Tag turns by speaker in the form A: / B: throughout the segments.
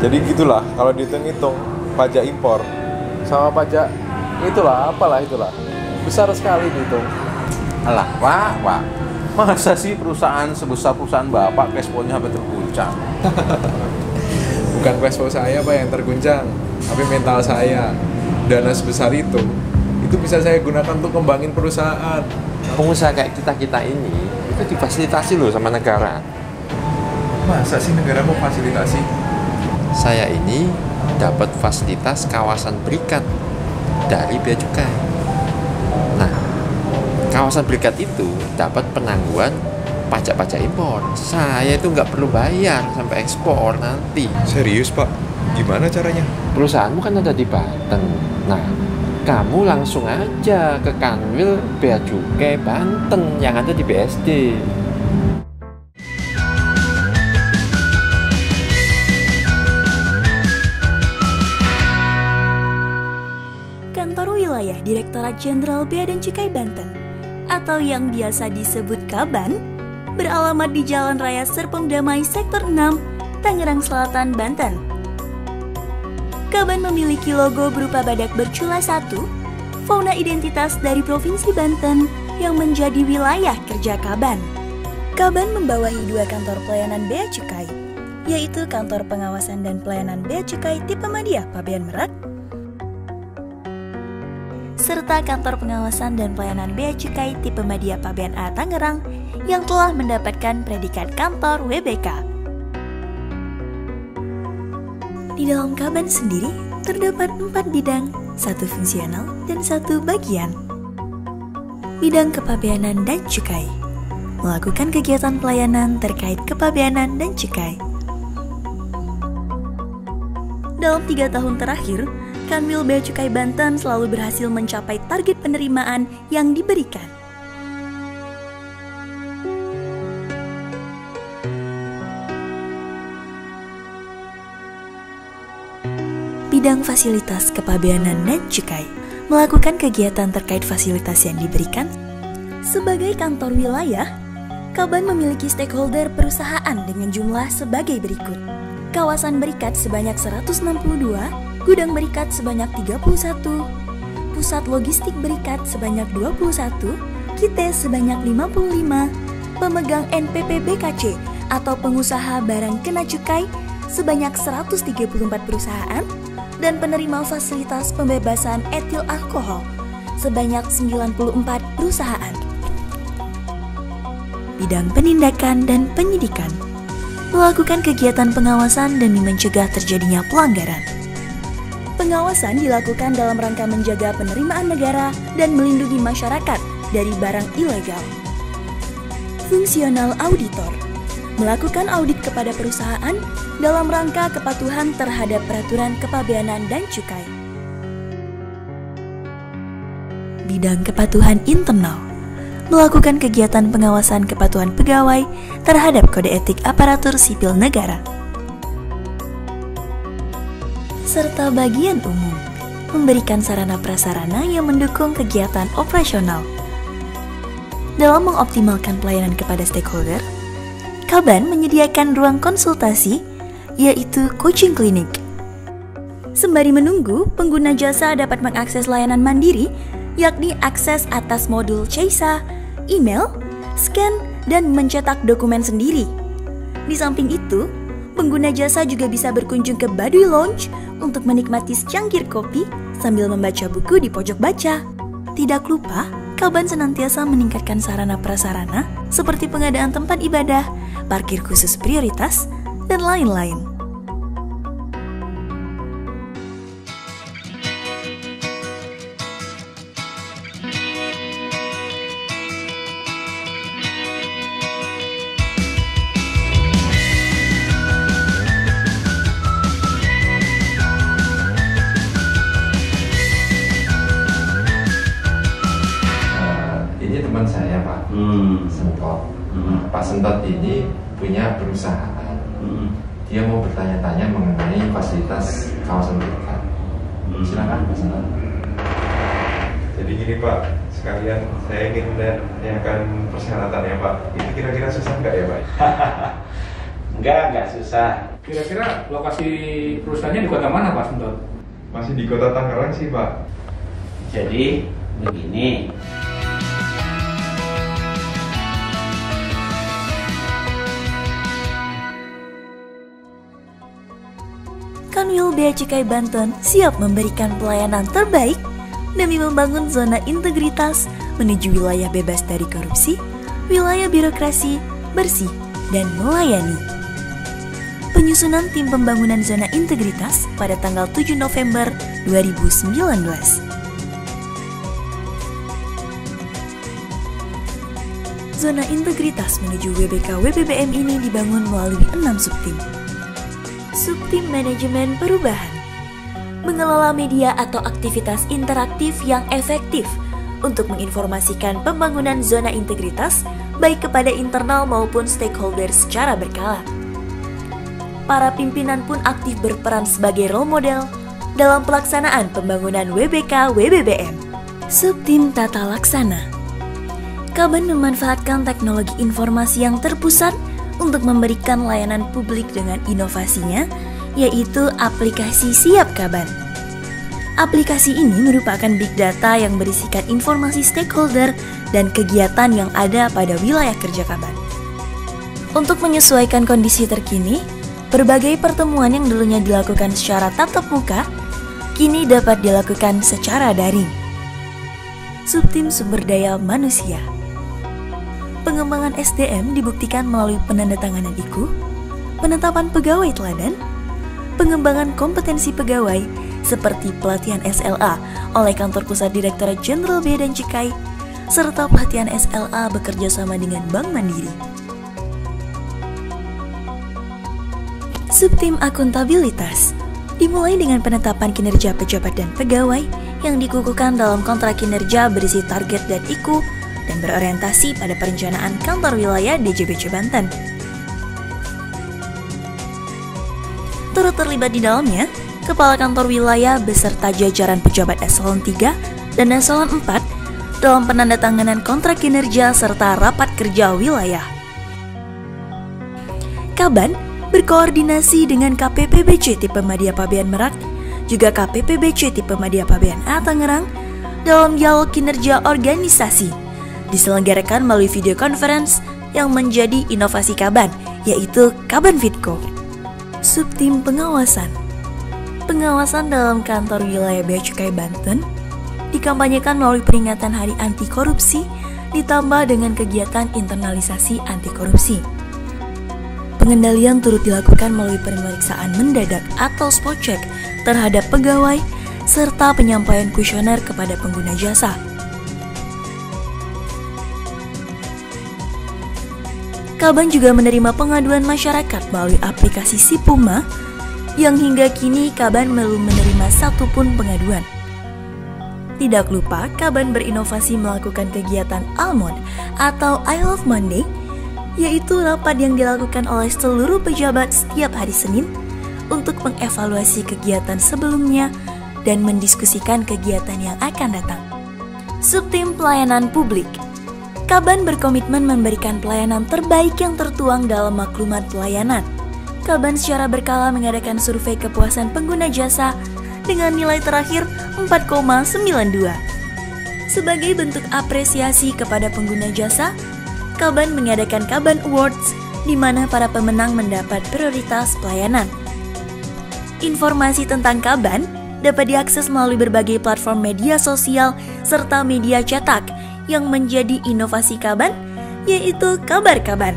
A: Jadi gitulah kalau dihitung-hitung pajak impor sama pajak itulah besar sekali dihitung.
B: Alah, Pak. Masa sih perusahaan sebesar perusahaan Bapak cash flow-nya sampai terguncang?
A: Bukan cash flow saya Pak yang terguncang, tapi mental saya. Dana sebesar itu bisa saya gunakan untuk kembangin perusahaan.
B: Pengusaha kayak kita ini itu difasilitasi loh sama negara.
A: Masa sih negara mau fasilitasi?
B: Saya ini dapat fasilitas kawasan berikat dari bea cukai. Nah, kawasan berikat itu dapat penangguhan pajak-pajak impor. Saya itu nggak perlu bayar sampai ekspor nanti.
A: Serius Pak? Gimana caranya?
B: Perusahaanmu kan ada di Banten. Nah, kamu langsung aja ke Kanwil Bea Cukai Banten yang ada di BSD.
C: Kantor Wilayah Direktorat Jenderal Bea dan Cukai Banten atau yang biasa disebut Kaban beralamat di Jalan Raya Serpong Damai Sektor 6, Tangerang Selatan, Banten. Kaban memiliki logo berupa badak bercula 1, fauna identitas dari Provinsi Banten yang menjadi wilayah kerja Kaban. Kaban membawahi 2 kantor pelayanan Bea Cukai, yaitu Kantor Pengawasan dan Pelayanan Bea Cukai Tipe Madya Pabean Merak, serta Kantor Pengawasan dan Pelayanan Bea Cukai Tipe Madya Pabean A Tangerang yang telah mendapatkan predikat kantor WBK. Di dalam Kaban sendiri terdapat 4 bidang, 1 fungsional dan 1 bagian. Bidang kepabeanan dan cukai melakukan kegiatan pelayanan terkait kepabeanan dan cukai. Dalam 3 tahun terakhir, Kanwil Bea Cukai Banten selalu berhasil mencapai target penerimaan yang diberikan. Bidang fasilitas kepabeanan dan cukai melakukan kegiatan terkait fasilitas yang diberikan. Sebagai kantor wilayah, Kaban memiliki stakeholder perusahaan dengan jumlah sebagai berikut. Kawasan berikat sebanyak 162, gudang berikat sebanyak 31, pusat logistik berikat sebanyak 21, KITE sebanyak 55, pemegang NPP BKC atau pengusaha barang kena cukai sebanyak 134 perusahaan, dan penerima fasilitas pembebasan etil alkohol sebanyak 94 perusahaan. Bidang penindakan dan penyidikan melakukan kegiatan pengawasan demi mencegah terjadinya pelanggaran. Pengawasan dilakukan dalam rangka menjaga penerimaan negara dan melindungi masyarakat dari barang ilegal. Fungsional auditor melakukan audit kepada perusahaan dalam rangka kepatuhan terhadap peraturan kepabeanan dan cukai. Bidang kepatuhan internal melakukan kegiatan pengawasan kepatuhan pegawai terhadap kode etik aparatur sipil negara. Serta bagian umum memberikan sarana prasarana yang mendukung kegiatan operasional. Dalam mengoptimalkan pelayanan kepada stakeholder, Kaban menyediakan ruang konsultasi, yaitu coaching klinik. Sembari menunggu, pengguna jasa dapat mengakses layanan mandiri, yakni akses atas modul CEISA, email, scan, dan mencetak dokumen sendiri. Di samping itu, pengguna jasa juga bisa berkunjung ke Baduy Lounge untuk menikmati secangkir kopi sambil membaca buku di pojok baca. Tidak lupa, Kaban senantiasa meningkatkan sarana prasarana seperti pengadaan tempat ibadah, parkir khusus prioritas, dan lain-lain.
B: Ini teman saya Pak, Sentot. Pak Sentot ini punya perusahaan. Dia mau bertanya-tanya mengenai fasilitas kawasan berikat. Silakan Pak Sentot.
A: Jadi gini Pak, sekalian saya ingin menanyakan persyaratan ya Pak. Itu kira-kira susah nggak ya Pak?
D: Enggak susah.
E: Kira-kira lokasi perusahaannya di kota mana Pak Sentot?
A: Masih di kota Tangerang sih Pak.
D: Jadi begini.
C: Kanwil Bea Cukai Banten siap memberikan pelayanan terbaik demi membangun zona integritas menuju wilayah bebas dari korupsi, wilayah birokrasi, bersih, dan melayani. Penyusunan tim pembangunan zona integritas pada tanggal 7 November 2019. Zona integritas menuju WBK WBBM ini dibangun melalui 6 subtim. Subtim Manajemen Perubahan mengelola media atau aktivitas interaktif yang efektif untuk menginformasikan pembangunan zona integritas baik kepada internal maupun stakeholder secara berkala. Para pimpinan pun aktif berperan sebagai role model dalam pelaksanaan pembangunan WBK WBBM. Subtim Tata Laksana Kaban memanfaatkan teknologi informasi yang terpusat untuk memberikan layanan publik dengan inovasinya, yaitu aplikasi Siap Kaban. Aplikasi ini merupakan big data yang berisikan informasi stakeholder dan kegiatan yang ada pada wilayah kerja Kaban. Untuk menyesuaikan kondisi terkini, berbagai pertemuan yang dulunya dilakukan secara tatap muka, kini dapat dilakukan secara daring. Subtim Sumber Daya Manusia Pengembangan SDM dibuktikan melalui penandatanganan IKU, penetapan pegawai teladan, pengembangan kompetensi pegawai seperti pelatihan SLA oleh Kantor Pusat Direktorat Jenderal Bea dan Cukai, serta pelatihan SLA bekerja sama dengan Bank Mandiri. Subtim Akuntabilitas dimulai dengan penetapan kinerja pejabat dan pegawai yang dikukuhkan dalam kontrak kinerja berisi target dan IKU dan berorientasi pada perencanaan kantor wilayah DJBC Banten. Turut terlibat di dalamnya, Kepala Kantor Wilayah beserta jajaran pejabat eselon 3 dan eselon 4 dalam penandatanganan kontrak kinerja serta rapat kerja wilayah. Kaban berkoordinasi dengan KPPBC tipe Madya Pabean Merak, juga KPPBC tipe Madya Pabean A Tangerang dalam dialog kinerja organisasi diselenggarakan melalui video conference yang menjadi inovasi Kaban, yaitu Kaban Fitco. Subtim Pengawasan dalam kantor wilayah Bea Cukai Banten dikampanyekan melalui peringatan Hari Anti Korupsi ditambah dengan kegiatan internalisasi anti korupsi. Pengendalian turut dilakukan melalui pemeriksaan mendadak atau spot check terhadap pegawai serta penyampaian kuesioner kepada pengguna jasa. Kaban juga menerima pengaduan masyarakat melalui aplikasi Sipuma yang hingga kini Kaban belum menerima satupun pengaduan. Tidak lupa, Kaban berinovasi melakukan kegiatan Almond atau I Love Monday, yaitu rapat yang dilakukan oleh seluruh pejabat setiap hari Senin untuk mengevaluasi kegiatan sebelumnya dan mendiskusikan kegiatan yang akan datang. Subtim Pelayanan Publik Kaban berkomitmen memberikan pelayanan terbaik yang tertuang dalam maklumat pelayanan. Kaban secara berkala mengadakan survei kepuasan pengguna jasa dengan nilai terakhir 4,92. Sebagai bentuk apresiasi kepada pengguna jasa, Kaban mengadakan Kaban Awards di mana para pemenang mendapat prioritas pelayanan. Informasi tentang Kaban dapat diakses melalui berbagai platform media sosial serta media cetak yang menjadi inovasi Kaban, yaitu Kabar Kaban.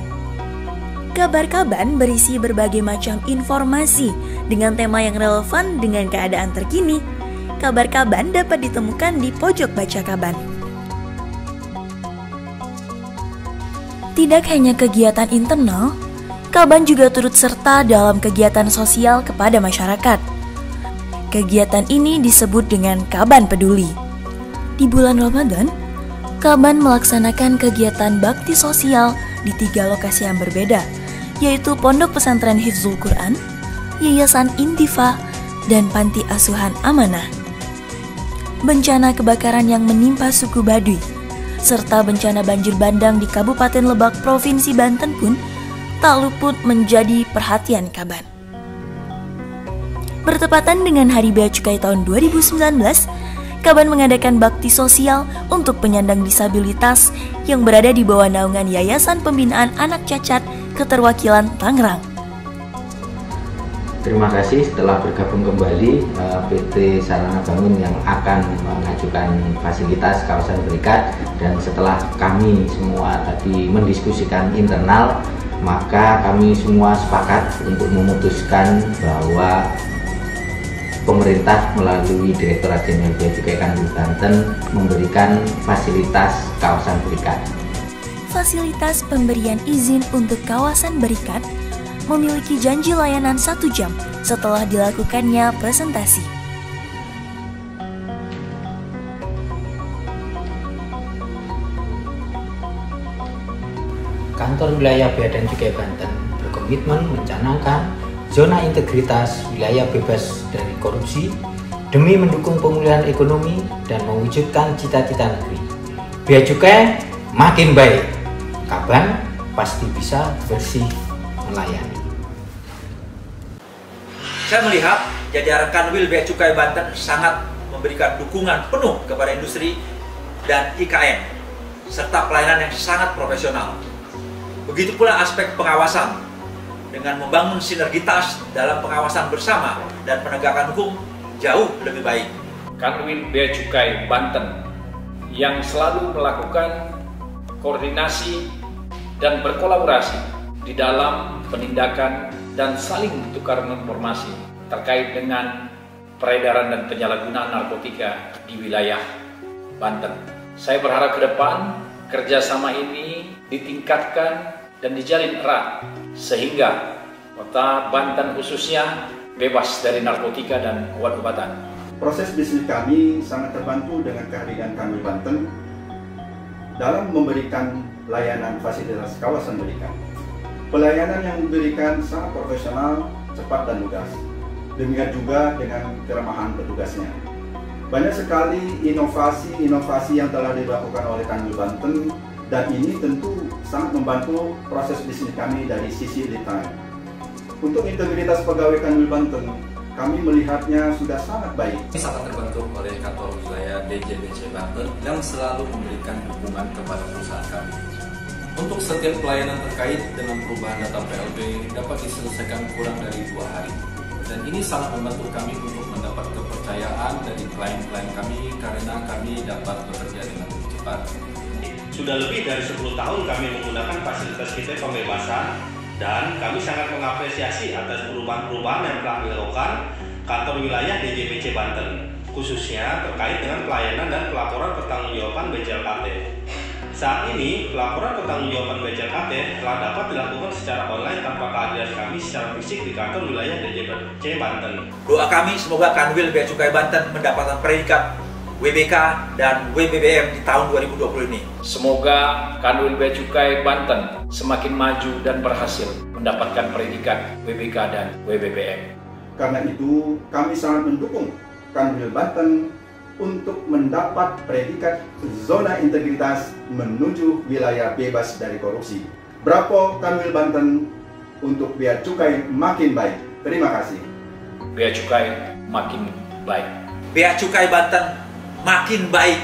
C: Kabar Kaban berisi berbagai macam informasi dengan tema yang relevan dengan keadaan terkini. Kabar Kaban dapat ditemukan di pojok baca Kaban. Tidak hanya kegiatan internal, Kaban juga turut serta dalam kegiatan sosial kepada masyarakat. Kegiatan ini disebut dengan Kaban Peduli. Di bulan Ramadan, Kaban melaksanakan kegiatan bakti sosial di 3 lokasi yang berbeda, yaitu Pondok Pesantren Hifzul Quran, Yayasan Intifa, dan Panti Asuhan Amanah. Bencana kebakaran yang menimpa suku Baduy, serta bencana banjir bandang di Kabupaten Lebak, Provinsi Banten pun tak luput menjadi perhatian Kaban. Bertepatan dengan Hari Bea Cukai tahun 2019, Kaban mengadakan bakti sosial untuk penyandang disabilitas yang berada di bawah naungan Yayasan Pembinaan Anak Cacat Keterwakilan Tangerang.
D: Terima kasih setelah bergabung kembali PT Sarana Bangun yang akan mengajukan fasilitas kawasan berikat, dan setelah kami semua tadi mendiskusikan internal, maka kami semua sepakat untuk memutuskan bahwa pemerintah melalui Direktorat Jenderal Bea Cukai Kanwil Banten memberikan fasilitas kawasan berikat.
C: Fasilitas pemberian izin untuk kawasan berikat memiliki janji layanan 1 jam setelah dilakukannya presentasi.
F: Kantor Wilayah Bea dan Cukai Banten berkomitmen mencanangkan zona integritas wilayah bebas dari korupsi demi mendukung pemulihan ekonomi dan mewujudkan cita-cita negeri. Bea Cukai makin baik, Kaban pasti bisa bersih melayani.
G: Saya melihat jajaran Kanwil Bea Cukai Banten sangat memberikan dukungan penuh kepada industri dan IKM serta pelayanan yang sangat profesional. Begitu pula aspek pengawasan dengan membangun sinergitas dalam pengawasan bersama dan penegakan hukum jauh lebih baik.
E: Kanwil Bea Cukai Banten yang selalu melakukan koordinasi dan berkolaborasi di dalam penindakan dan saling tukar informasi terkait dengan peredaran dan penyalahgunaan narkotika di wilayah Banten. Saya berharap ke depan kerjasama ini ditingkatkan dan dijalin erat sehingga kota Banten khususnya bebas dari narkotika dan obat-obatan.
H: Proses bisnis kami sangat terbantu dengan kehadiran Kanwil Banten dalam memberikan layanan fasilitas kawasan berikat. Pelayanan yang diberikan sangat profesional, cepat dan lugas. Demikian juga dengan keramahan petugasnya. Banyak sekali inovasi yang telah dilakukan oleh Kanwil Banten, dan ini tentu sangat membantu proses bisnis kami dari sisi lead time. Untuk integritas pegawai Kanwil Banten, kami melihatnya sudah sangat baik.
I: Kami sangat terbantu oleh kantor wilayah DJBC Banten yang selalu memberikan dukungan kepada perusahaan kami. Untuk setiap pelayanan terkait dengan perubahan data PLB dapat diselesaikan kurang dari 2 hari. Dan ini sangat membantu kami untuk mendapat kepercayaan dari klien-klien kami karena kami dapat bekerja dengan lebih cepat.
J: Sudah lebih dari 10 tahun kami menggunakan fasilitas kita pembebasan, dan kami sangat mengapresiasi atas perubahan-perubahan yang telah dilakukan kantor wilayah DJBC Banten, khususnya terkait dengan pelayanan dan pelaporan pertanggungjawaban BCLKT. Saat ini, pelaporan pertanggungjawaban BCLKT telah dapat dilakukan secara online tanpa kehadiran kami secara fisik di kantor wilayah DJBC Banten.
G: Doa kami semoga Kanwil Bea Cukai Banten mendapatkan predikat WBK dan WBBM di tahun 2020 ini.
E: Semoga Kanwil Bea Cukai Banten semakin maju dan berhasil mendapatkan predikat WBK dan WBBM.
H: Karena itu, kami sangat mendukung Kanwil Banten untuk mendapat predikat zona integritas menuju wilayah bebas dari korupsi. Bravo Kanwil Banten untuk Bea Cukai makin baik. Terima kasih.
E: Bea Cukai makin baik.
G: Bea Cukai Banten makin baik.